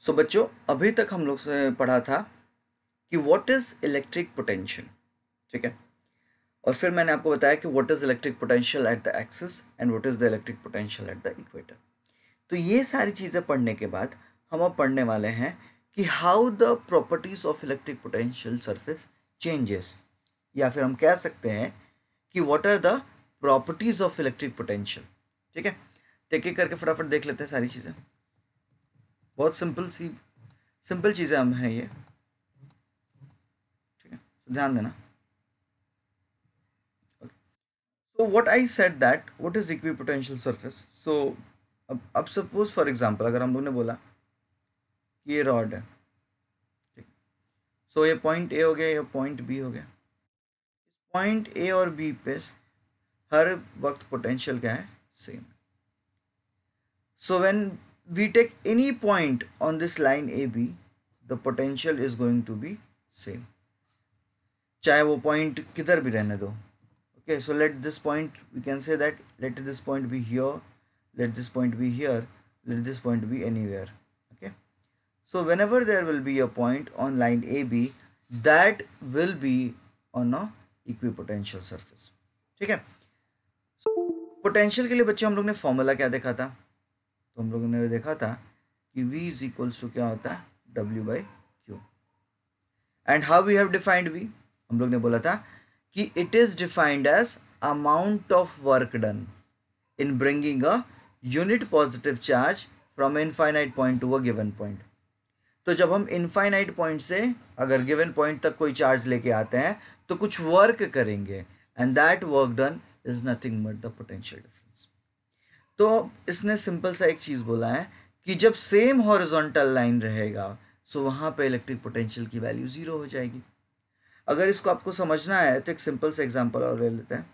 सो बच्चों, अभी तक हम लोग से पढ़ा था कि व्हाट इज इलेक्ट्रिक पोटेंशियल, ठीक है। और फिर मैंने आपको बताया कि what is electric potential at the axis and what is the electric potential at the equator. तो ये सारी चीज़ें पढ़ने के बाद हम अब पढ़ने वाले हैं कि how the properties of electric potential surface changes, या फिर हम कह सकते हैं कि what are the properties of electric potential. ठीक है, तो एक एक करके फटाफट देख लेते हैं सारी चीज़ें। बहुत सिंपल चीज़ें हम हैं ये, ठीक है, तो ध्यान देना। So what I said that what is equipotential surface? So अब सपोज फॉर एग्जांपल अगर हम लोग ने बोला कि ये रॉड है, ठीक, सो ये पॉइंट ए हो गया, ये पॉइंट बी हो गया। पॉइंट ए और बी पे हर वक्त पोटेंशियल क्या है? Same. So when we take any point on this line A B, the potential is going to be same, चाहे वो पॉइंट किधर भी रहने दो। Okay, so let this point, we can say that let this point be here, let this point be here, let this point be anywhere. Okay, so whenever there will be a point on line AB, that will be on a equipotential surface. ठीक है, potential के लिए बच्चे हम लोग ने formula क्या देखा था? तो हम लोगों ने देखा था कि V इज इक्वल्स टू क्या होता है? W/Q। And how we have defined V? हम लोग ने बोला था कि it is defined as amount of work done in bringing a unit positive charge from infinite point to a given point. तो जब हम इनफाइनाइट पॉइंट से अगर गिवन पॉइंट तक कोई चार्ज लेके आते हैं तो कुछ वर्क करेंगे, and that work done is nothing but the potential difference. तो इसने सिंपल सा एक चीज बोला है कि जब सेम हॉरिजॉन्टल लाइन रहेगा सो वहां पे इलेक्ट्रिक पोटेंशियल की वैल्यू 0 हो जाएगी। अगर इसको आपको समझना है तो एक सिंपल सा एग्जांपल और ले लेते हैं।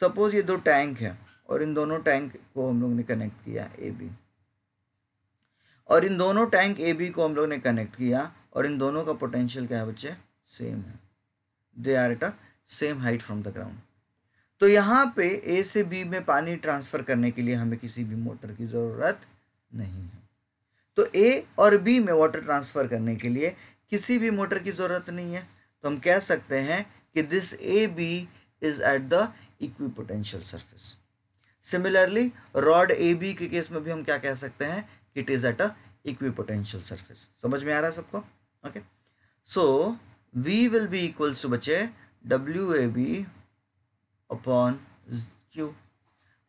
सपोज ये दो टैंक है और इन दोनों टैंक को हम लोग ने कनेक्ट किया ए बी, और इन दोनों टैंक ए बी को हम लोग ने कनेक्ट किया, और इन दोनों का पोटेंशियल क्या है बच्चे? सेम है। They are at a same height from the ground. तो यहाँ पे ए से बी में पानी ट्रांसफर करने के लिए हमें किसी भी मोटर की ज़रूरत नहीं है। तो ए और बी में वाटर ट्रांसफर करने के लिए किसी भी मोटर की ज़रूरत नहीं है। तो हम कह सकते हैं कि this A B is at the equipotential surface. Similarly rod A B के केस में भी हम क्या कह सकते हैं? It is at a equipotential surface. समझ में आ रहा है सबको? Okay, so we will be equals to बच्चे W A B upon Q.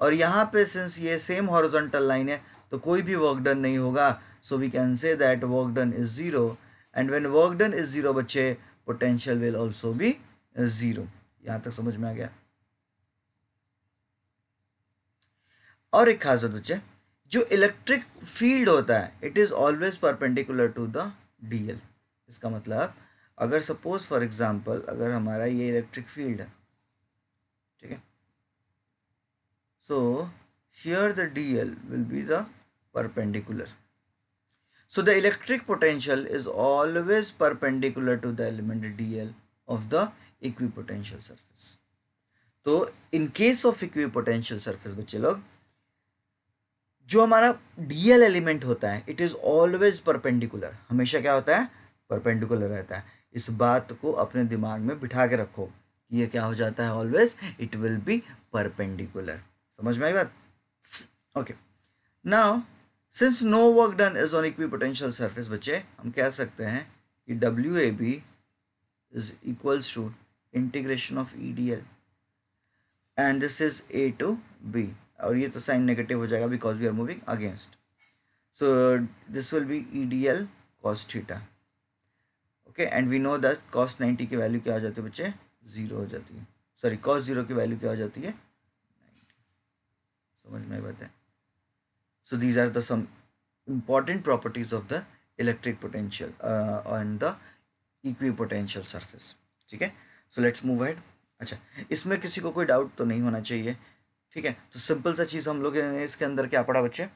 और यहाँ पे सिंस ये सेम हॉरिजॉन्टल लाइन है तो कोई भी वर्क डन नहीं होगा, so we can say that work done is 0, and when work done is 0 बच्चे, पोटेंशियल विल ऑल्सो बी 0। यहां तक समझ में आ गया? और एक खास बात बच्चे, जो इलेक्ट्रिक फील्ड होता है it is always perpendicular to the DL. इसका मतलब अगर सपोज फॉर एग्जांपल अगर हमारा ये इलेक्ट्रिक फील्ड है, ठीक है, so here the DL will be the perpendicular. So the electric potential is always perpendicular to the element dl of the equipotential surface. तो in case of equipotential surface बच्चे लोग, जो हमारा dl एलिमेंट होता है इट इज ऑलवेज परपेंडिकुलर। हमेशा क्या होता है? परपेंडिकुलर रहता है। इस बात को अपने दिमाग में बिठा के रखो, ये क्या हो जाता है? Always it will be perpendicular. समझ में आई बात? Okay, now since no work done is on equipotential surface बच्चे, हम कह सकते हैं कि W A B is equals to integration of E D L, and this is A to B, और ये तो साइन नेगेटिव हो जाएगा because we are moving against. So this will be E D L cos theta. Okay, and we know that cos 90 की value क्या हो जाती है बच्चे? 0 हो जाती है। सॉरी, कॉस 0 की वैल्यू क्या हो जाती है? 90। समझ में बात है? So these are the some important properties of the electric potential on the equipotential surface. ठीक है, so let's move ahead. अच्छा, इसमें किसी को कोई डाउट तो नहीं होना चाहिए, ठीक है। तो सिंपल सा चीज़ हम लोग ने इसके अंदर क्या पढ़ा बच्चे?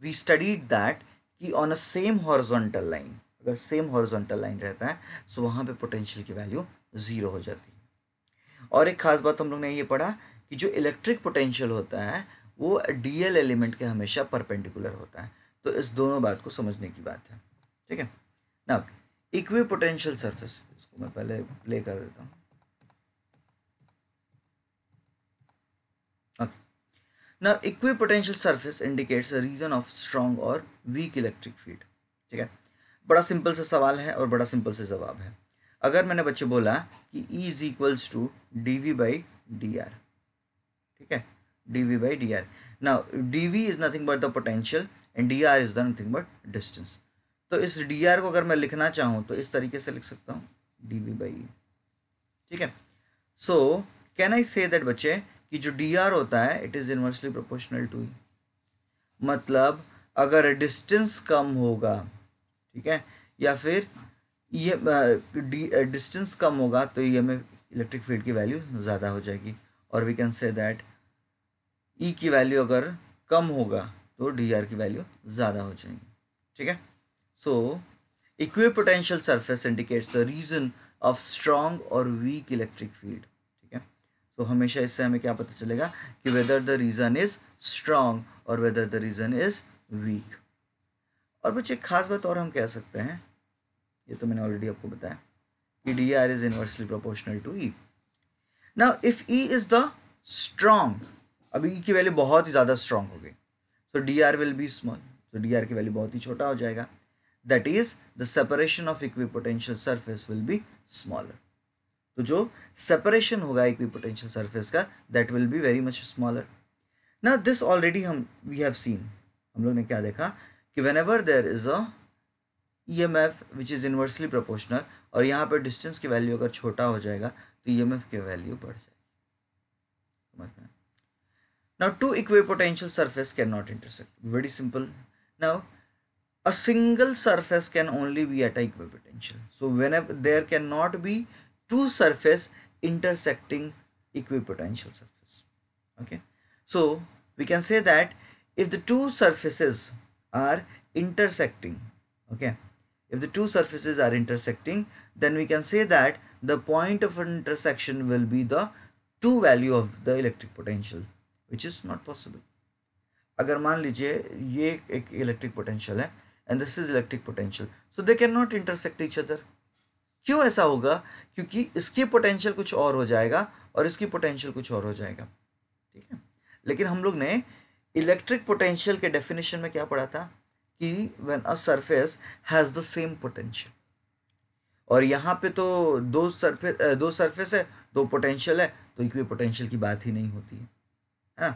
वी स्टडीड दैट कि on a same horizontal line, अगर सेम हॉरिजॉन्टल लाइन रहता है सो वहाँ पे पोटेंशियल की वैल्यू 0 हो जाती है। और एक खास बात हम लोग ने ये पढ़ा कि जो इलेक्ट्रिक पोटेंशियल होता है वो डीएल एलिमेंट के हमेशा परपेंडिकुलर होता है। तो इस दोनों बात को समझने की बात है। ठीक है। नाउ इक्विपोटेंशियल सरफेस, इसको मैं पहले प्ले कर देता हूँ। Okay, now equipotential surface indicates a region of strong और वीक इलेक्ट्रिक फील्ड। ठीक है, बड़ा सिंपल सा सवाल है और बड़ा सिंपल से जवाब है। अगर मैंने बच्चे बोला कि E is equals to D V by D R, ठीक है, D V by D R. Now D V is nothing but the potential and D R is the nothing but distance. तो इस डी आर को अगर मैं लिखना चाहूँ तो इस तरीके से लिख सकता हूँ, डी वी बाई ई। ठीक है, so can I say that बच्चे कि जो डी आर होता है it is inversely proportional to E. मतलब अगर डिस्टेंस कम होगा, ठीक है, या फिर ये डिस्टेंस कम होगा तो ये में इलेक्ट्रिक फील्ड की वैल्यू ज़्यादा हो जाएगी। और वी कैन से दैट ई की वैल्यू अगर कम होगा तो डी आर की वैल्यू ज़्यादा हो जाएगी। ठीक है, so equipotential surface indicates the region of strong और वीक इलेक्ट्रिक फील्ड। ठीक है, तो हमेशा इससे हमें क्या पता चलेगा कि whether the region is strong और whether the region is weak. और बच्चे एक खास बात और हम कह सकते हैं, ये तो मैंने ऑलरेडी आपको बताया कि D R is inversely proportional to E. Now if E is the strong, अब ई की वैल्यू बहुत ही ज़्यादा स्ट्रॉन्ग हो गई, तो D R will be small, तो डी आर की वैल्यू बहुत ही छोटा हो जाएगा। That is the separation of equipotential surface will be smaller. तो जो सेपरेशन होगा इक्विपोटेंशियल सरफेस का that will be very much smaller. Now this already हम वी हैव सीन, हम लोग ने क्या देखा कि whenever there is a EMF which is inversely proportional और यहाँ पर डिस्टेंस की वैल्यू अगर छोटा हो जाएगा तो EMF की वैल्यू बढ़ जाएगी। समझ में? Now two equipotential surface cannot intersect. Very simple. Now a single surface can only be at a equipotential. So whenever there cannot be two surface intersecting equipotential surface. Okay. So we can say that if the two surfaces are intersecting, okay, if the two surfaces are intersecting, then we can say that the point of intersection will be the true value of the electric potential, which is not possible. अगर मान लीजिए ये एक electric potential है and this is electric potential, so they can not intersect each other. क्यों ऐसा होगा? क्योंकि इसकी पोटेंशियल कुछ और हो जाएगा और इसकी पोटेंशियल कुछ और हो जाएगा। ठीक है, लेकिन हम लोग ने इलेक्ट्रिक पोटेंशियल के डेफिनेशन में क्या पढ़ा था कि when a surface has the same potential, और यहाँ पे तो दो सरफेस है, दो पोटेंशियल है, तो इक्वी पोटेंशियल की बात ही नहीं होती है ना।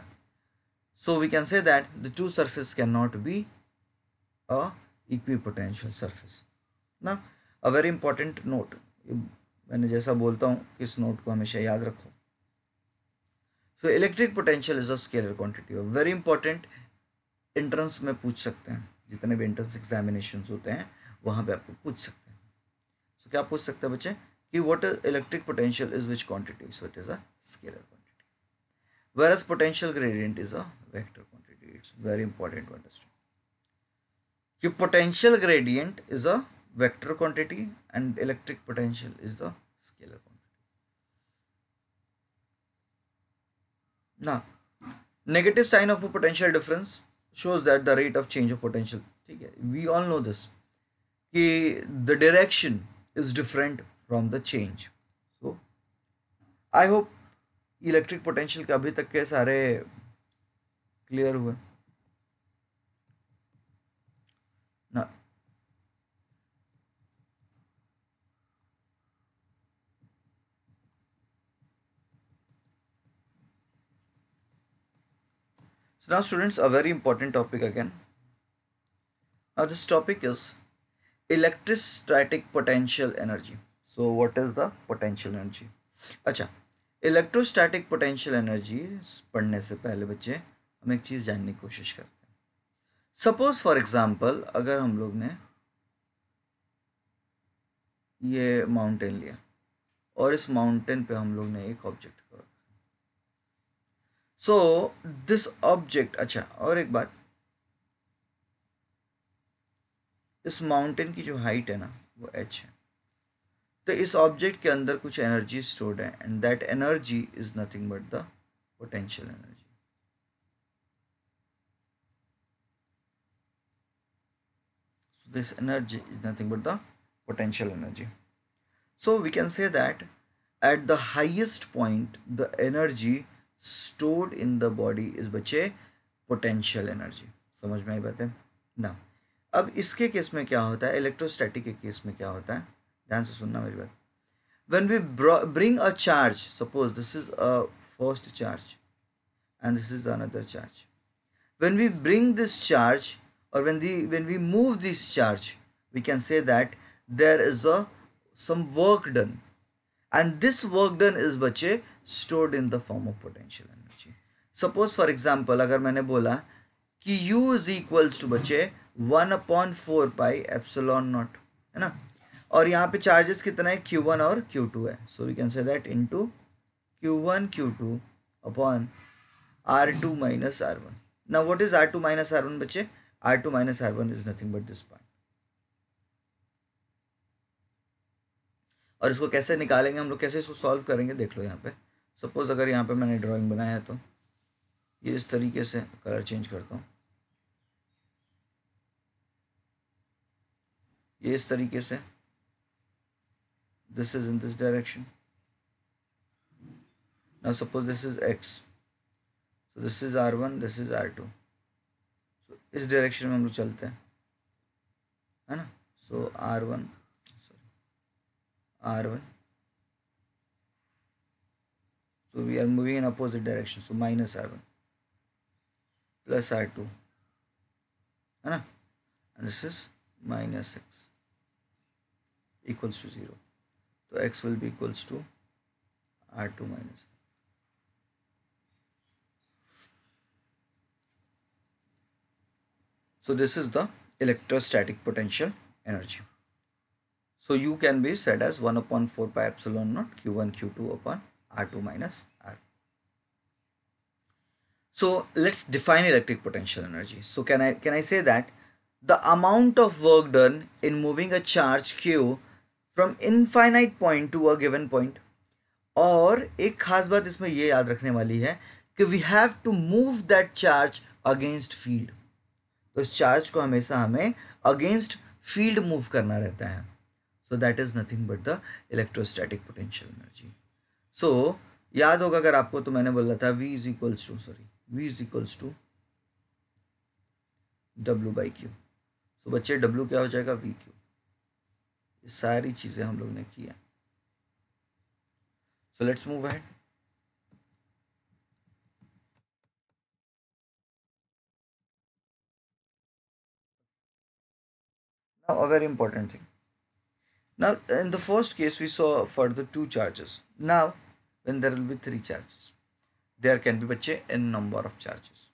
So we can say that the two surface can not be a equipotential surface ना। अ वेरी इंपॉर्टेंट नोट, मैंने जैसा बोलता हूँ इस नोट को हमेशा याद रखो। सो electric potential is a scalar quantity, very important, entrance में पूछ सकते हैं, जितने भी एंट्रेंस एग्जामिनेशन होते हैं वहाँ पे आपको पूछ सकते हैं। सो क्या पूछ सकते हैं बच्चे कि what is electric potential is which quantity, so it is a scalar quantity, whereas potential gradient is a vector quantity. It's very important to understand कि potential gradient is a vector quantity and electric potential is the scalar quantity. Now negative sign of a potential difference shows that the rate of change of potential, ठीक है, we all know this कि the direction is different from the change. So I hope electric potential के अभी तक के सारे clear हुए ना। So now students, a very important topic again. Now this topic is electrostatic potential energy. So what is the potential energy? अच्छा, electrostatic potential energy पढ़ने से पहले बच्चे हम एक चीज़ जानने की कोशिश करते हैं। सपोज फॉर एग्जांपल अगर हम लोग ने ये माउंटेन लिया और इस माउंटेन पे हम लोग ने एक ऑब्जेक्ट को रखा, सो दिस ऑब्जेक्ट, अच्छा और एक बात, इस माउंटेन की जो हाइट है ना वो h है, तो इस ऑब्जेक्ट के अंदर कुछ एनर्जी स्टोर्ड है and that energy is nothing but the potential energy. This energy is nothing but the potential energy. So we can say that at the highest point, the energy stored in the body is बचे potential energy. समझ में आई बात है ना? अब इसके case में क्या होता है, इलेक्ट्रोस्टैटिक के केस में क्या होता है, ध्यान से सुनना मेरी बात. When we bring a charge, suppose this is a first charge and this is another charge. When we bring this charge, or when we move this charge, we can say that there is a some work done, and this work done is बच्चे stored in the form of potential energy. Suppose for example अगर मैंने बोला कि U is equals to बच्चे 1/4 pi epsilon naught, है ना, और यहाँ पे चार्जेस कितना है, Q1 और Q2 है. So we can say that into Q1 Q2 upon R2 minus R1. Now what is R2 minus R1 बच्चे? R2 minus R1 is nothing but this part. और इसको कैसे निकालेंगे हम लोग, कैसे इसको सॉल्व करेंगे, देख लो यहाँ पे. सपोज अगर यहाँ पे मैंने ड्राइंग बनाया है तो ये इस तरीके से, कलर चेंज करता हूँ, ये इस तरीके से, this is in this direction. Now suppose this is x, so this is R1, this is R2. सो इस डायरेक्शन में हम लोग चलते हैं, है ना. सो R1, sorry R1, so we are moving in opposite direction, so minus R1 plus R2, है ना, and this is minus x equals to 0. So x will be equals to R2 minus. So this is the electrostatic potential energy. So U can be said as 1/4 pi epsilon naught Q1 Q2 upon R2 minus R. So let's define electric potential energy. So can I say that the amount of work done in moving a charge Q from infinite point to a given point. और एक खास बात इसमें ये याद रखने वाली है कि we have to move that charge against field. तो इस चार्ज को हमेशा हमें अगेंस्ट फील्ड मूव करना रहता है. So that is nothing but the electrostatic potential energy. So याद होगा अगर आपको, तो मैंने बोला था V is equals to W by Q. So बच्चे W क्या हो जाएगा, VQ. ये सारी चीज़ें हम लोग ने की है. So let's move ahead. Now a very important thing. Now in the first case we saw for the two charges. Now when there will be three charges, there can be बच्चे n number of charges.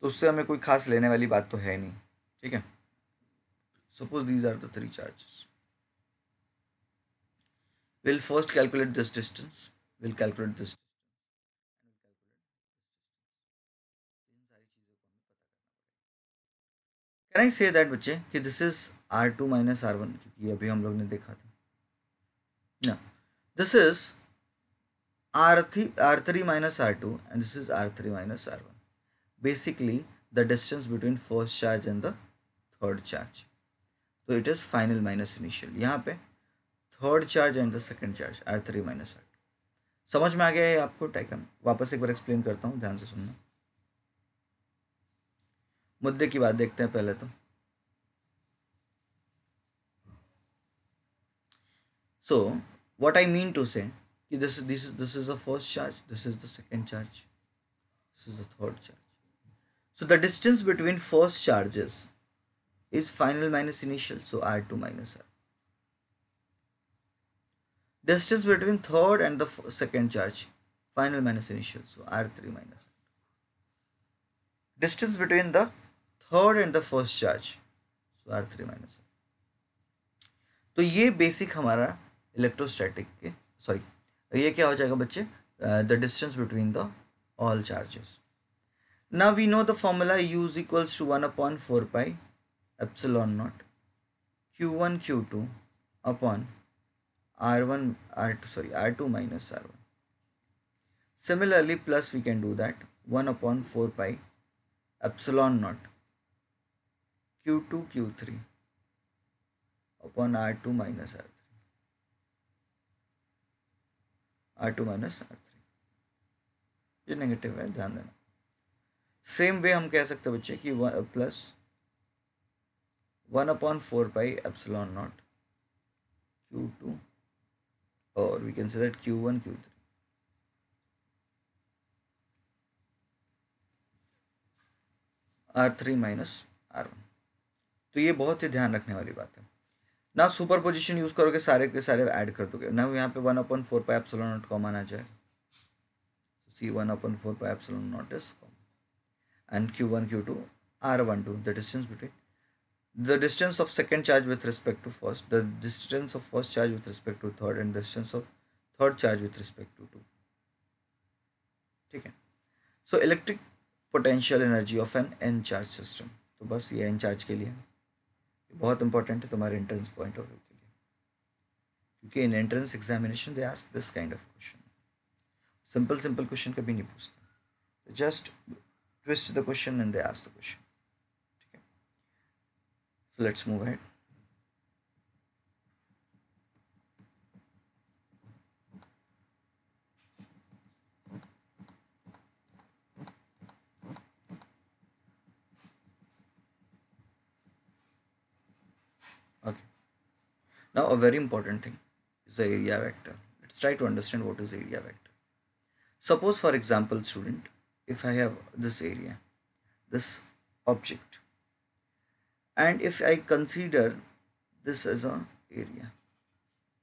तो उससे हमें कोई खास लेने वाली बात तो है नहीं, ठीक है. Suppose these are the three charges. We'll first calculate this distance. We'll calculate this. Can I say that बच्चे कि this is R2 minus R1, क्योंकि अभी हम लोग ने देखा था. Now this is R3 minus R2 and this is R3 minus R1. Basically the distance between first charge and the third charge. So it is final minus initial. यहाँ पे third charge and the second charge R3 minus R2. समझ में आ गया है आपको diagram? वापस एक बार explain करता हूँ, ध्यान से सुनना. मुद्दे की बात देखते हैं पहले तो. So what I mean to say, this is the first charge, this is the second charge, this is the third charge. So the distance between first charges is final minus initial, so R2 minus R. Distance between third and the second charge, final minus initial, so R3 minus R. Distance between the third and the first charge, so R3 minus R. तो ये basic हमारा electrostatic के, sorry ये क्या हो जाएगा बच्चे, the distance between the all charges. Now we know the formula U is equals to 1/4 pi epsilon naught Q1 Q2 upon R2 minus R1. Similarly, plus we can do that 1/4 pi epsilon naught Q2 Q3 upon R2 minus R2 minus R3, ये negative है, ध्यान देना। Same way हम कह सकते हैं बच्चे कि प्लस 1/4π ε0 Q2, और we can say that Q1 Q3 R3 minus R1। तो ये बहुत ही ध्यान रखने वाली बात है ना। सुपर पोजिशन यूज करोगे, सारे के सारे ऐड कर दोगे ना। यहाँ पे 1/4πε0 कॉमन आ जाए, see 1/4πε0 is common, and Q1 Q2 R12, the distance between the distance of second charge with respect to first, the distance of first charge with respect to third, and the distance of third charge with respect to two। ठीक है। So electric potential energy of N N charge system, तो बस ये N charge के लिए है, बहुत important है तुम्हारे एंट्रेंस पॉइंट ऑफ व्यू के लिए, क्योंकि in entrance examination they ask this kind of question. Simple simple question कभी नहीं पूछते, just twist the question and they ask the question. ठीक है, so let's move ahead. Okay, now a very important thing is the area vector. Let's try to understand what is the area vector. Suppose for example student, if I have this area, this object, and if I consider this as a area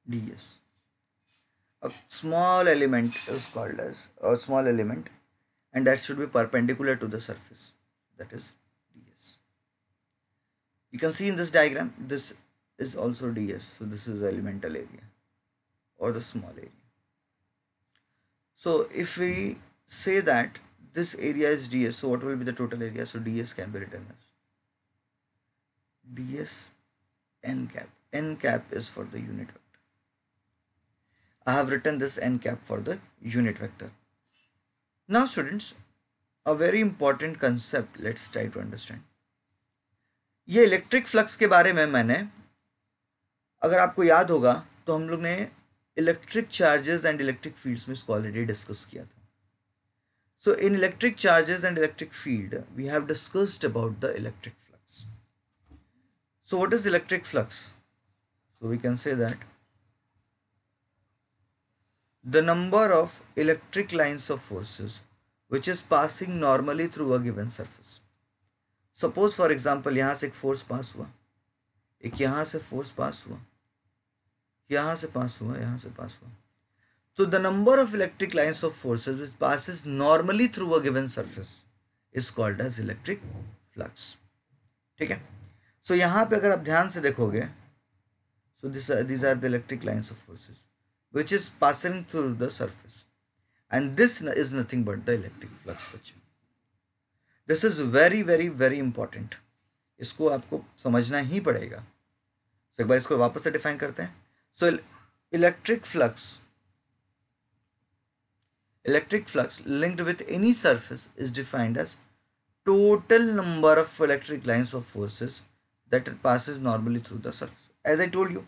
ds, a small element is called as a small element, and that should be perpendicular to the surface, that is ds. You can see in this diagram, this is also ds, so this is the elemental area or the small area. So if we say that this area is ds, so what will be the total area? So ds can be written as ds n cap. N cap is for the unit vector. I have written this n cap for the unit vector. Now students, a very important concept, let's try to understand. ये electric flux के बारे में मैंने, अगर आपको याद होगा तो हम लोग ने electric charges and electric fields में इसको ऑलरेडी डिस्कस किया था। So in electric charges and electric field we have discussed about the electric flux. So what is electric flux? So we can say that the number of electric lines of forces which is passing normally through a given surface. Suppose for example यहाँ से एक force pass हुआ, एक यहाँ से force pass हुआ, यहाँ से पास हुआ, यहाँ से पास हुआ, तो the number of electric lines of forces which passes normally through a given surface is called as electric flux. ठीक है, so यहाँ पे अगर आप ध्यान से देखोगे, so these are the electric lines of forces which is passing through the surface, and this is nothing but the electric flux. बच्चे, this is very very very important, इसको आपको समझना ही पड़ेगा। so एक बार इसको वापस से डिफाइन करते हैं। so electric flux linked with any surface is defined as total number of electric lines of forces that passes normally through the surface. As I told you,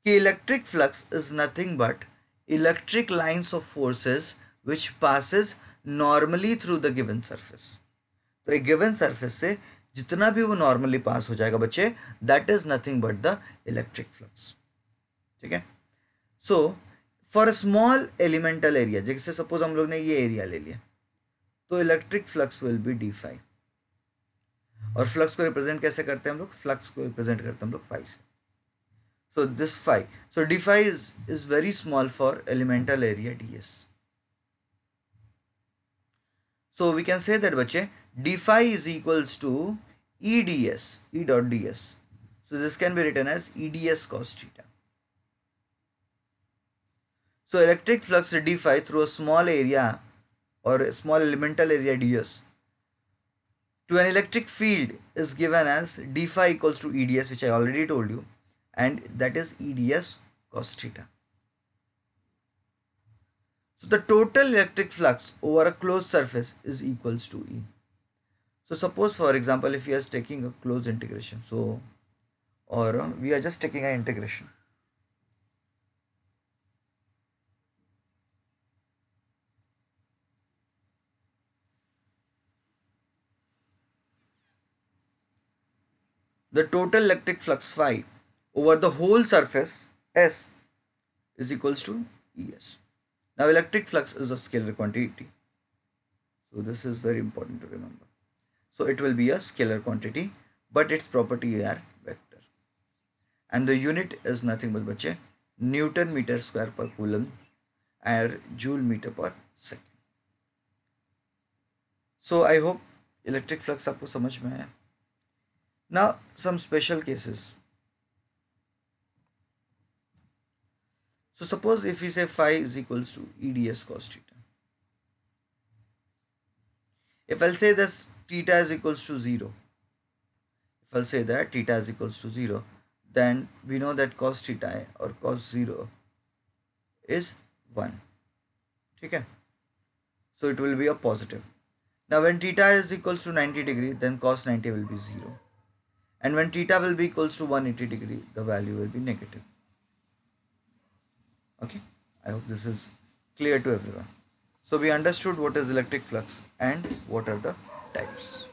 कि electric flux is nothing but electric lines of forces which passes normally through the given surface. तो एक given surface से जितना भी वो normally pass हो जाएगा बच्चे, that is nothing but the electric flux. ठीक है, so for a small elemental area, जैसे suppose हम लोग ने ये area ले लिया, तो electric flux will be d phi, और flux को represent कैसे करते हैं हम लोग? flux को represent करते हैं हम लोग phi से। So this phi, so d phi is very small for elemental area ds. So we can say that बच्चे d phi is equals to E dot ds. So this can be written as E ds cos theta. So electric flux d phi through a small area or a small elemental area ds to an electric field is given as d phi equals to E ds, which I already told you, and that is E ds cos theta. So the total electric flux over a closed surface is equals to E. So suppose for example if you are taking a closed integration, so or we are just taking an integration. The total electric flux phi over the whole surface S is equals to Es. Now electric flux is a scalar quantity. So this is very important to remember. So it will be a scalar quantity, but its property are vector. And the unit is nothing but bache Newton meter square per coulomb or joule meter per second. So I hope electric flux आपको समझ में आया. Now some special cases. So suppose if we say phi is equals to EDS cos theta. If I'll say this theta is equals to 0, if I'll say that theta is equals to 0, then we know that cos theta or cos 0 is 1. Okay? So it will be a positive. Now when theta is equals to 90 degree, then cos 90 will be 0. And when theta will be equals to 180 degree, the value will be negative. Okay, I hope this is clear to everyone. So we understood what is electric flux and what are the types.